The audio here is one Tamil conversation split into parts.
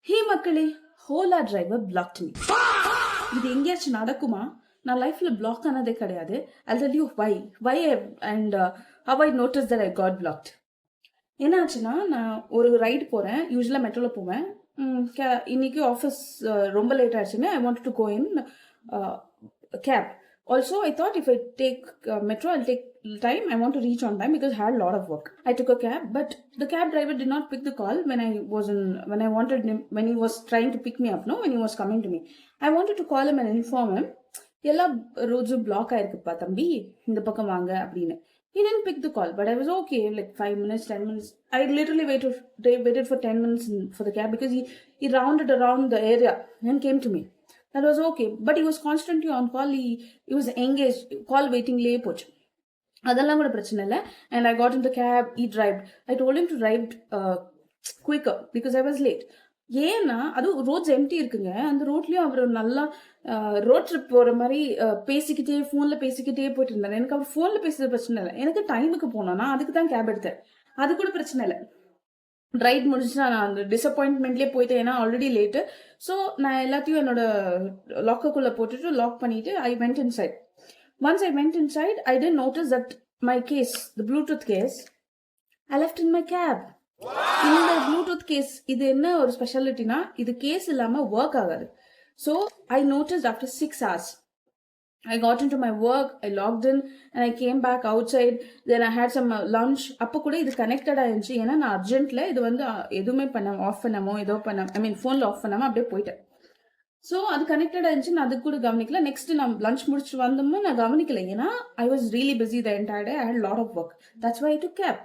ஹே மக்களே, ஹோலா டிரைவர் பிளாக்ட் மீ. இது எங்கேயாச்சும் நடக்குமா? நான் லைஃப்ல பிளாக் ஆனதே கிடையாது. I'll tell you why and how I noticed that I got blocked. என்ன ஆச்சுன்னா, நான் ஒரு ரைடு போறேன். யூஸ்வலா மெட்ரோல போவேன். இன்னைக்கு ஆஃபீஸ் ரொம்ப லேட் ஆயிடுச்சுன்னு I wanted to go in cab. Also, I thought if I take metro, I'll take time. I want to reach on time because I had a lot of work. I took a cab, but the cab driver did not pick the call when I wanted him, when he was trying to pick me up, no, when he was coming to me. I wanted to call him and inform him, எல்லா ரோட்ஸும் பிளாக் ஆயிருக்குப்பா தம்பி, இந்த பக்கம் வாங்க அப்படின்னு. He didn't pick the call, but I was okay, like 5 minutes, 10 minutes. I literally waited for 10 minutes for the cab because he rounded around the area and came to me. That was okay, but he was constantly on call. He was engaged, call waiting லே போச்சு. அதெல்லாம் கூட பிரச்சனை இல்லை. And I got in the cab, he drove. I told him to drive quicker because I was late. ஏன்னா அது ரோட்ஸ் எம்டி இருக்குங்க. அந்த ரோட்லயும் அவர் நல்லா ரோட் ட்ரிப் போற மாதிரி பேசிக்கிட்டே ஃபோன்ல பேசிக்கிட்டே போயிட்டு இருந்தாரு. எனக்கு அவர் ஃபோன்ல பேசுறது பிரச்சனை இல்லை. எனக்கு டைமுக்கு போனோம்னா அதுக்கு தான் கேப் எடுத்தேன். அது கூட பிரச்சனை இல்லை. ரைட் முடிச்சு நான் அந்த டிசப்பாயின்மெண்ட்லேயே போயிட்டேன். ஏன்னா ஆல்ரெடி லேட்டு. ஸோ நான் எல்லாத்தையும் என்னோட லாக்கருக்குள்ளே போட்டுட்டு லாக் பண்ணிட்டு I went inside. Once I went inside I didn't notice that my case, the bluetooth case, I left in my cab. இந்த ப்ளூடூத் கேஸ் இது என்ன ஒரு ஸ்பெஷாலிட்டினா, இது கேஸ் இல்லாமல் ஒர்க் ஆகாது. So I notice after 6 hours. I got into my work, I logged in and I came back outside. Then I had some lunch. அப்போ கூட இது கனெக்டட் ஆயிருந்துச்சு. ஏன்னா நான் அர்ஜென்ட்ல இது வந்து எதுவுமே ஆஃப் பண்ணாமோ ஏதோ ஃபோனில் ஆஃப் பண்ணாமல் அப்படியே போயிட்டேன். ஸோ அது கனெக்டட் ஆயிருந்துச்சு. நான் அது கூட கவனிக்கல. நெக்ஸ்ட் நான் லஞ்ச் முடிச்சுட்டு வந்தோமோ நான் கவனிக்கல. ஏன்னா I was really busy the entire day. I had lot of work. That's why I took cab.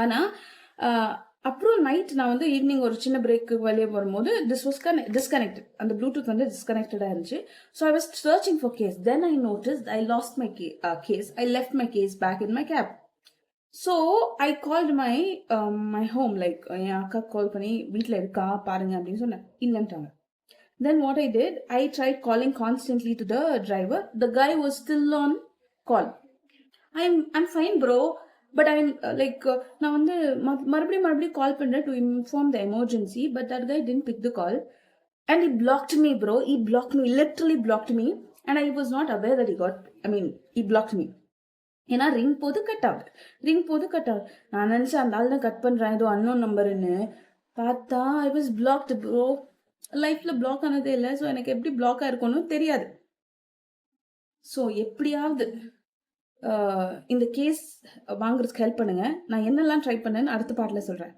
ஆனால் அப்புறம் நைட் நான் வந்து ஈவினிங் ஒரு சின்ன பிரேக்கு வெளியே வரும்போது திஸ் வாஸ் டிஸ்கனெக்டட். அந்த ப்ளூடூத் வந்து டிஸ்கனெக்டடாக இருந்துச்சு. So I was searching for case. Then I notice I lost my case. I left my case back in my cab. So I called my home, like என் அக்கா கால் பண்ணி வீட்டில் இருக்கா பாருங்க அப்படின்னு சொன்னேன். இல்லைன்ட்டாங்க. Then what I did, I tried calling constantly to the driver. The guy was still on call. I'm fine bro, but I'm நான் வந்து மறுபடியும் கால் பண்றேன் to inform the emergency, but that guy didn't pick the call and he blocked me bro. He blocked me, literally blocked me, and I was not aware that he blocked me. ஏன்னா ரிங் போது கட் ஆகுது. நான் நினைச்சேன் அந்த ஆள் தான் கட் பண்றேன், ஏதோ அன்னோன் நம்பர்னு. பார்த்தா ஐ வாஸ் பிளாக்டு ப்ரோ. லைஃப்ல பிளாக் ஆனதே இல்லை. ஸோ எனக்கு எப்படி பிளாக் ஆயிருக்கணும் தெரியாது. ஸோ எப்படியாவது இந்த கேஸ் வாங்குறதுக்கு ஹெல்ப் பண்ணுங்க. நான் என்னெல்லாம் ட்ரை பண்ணேன்னு அடுத்த பாட்டில் சொல்றேன்.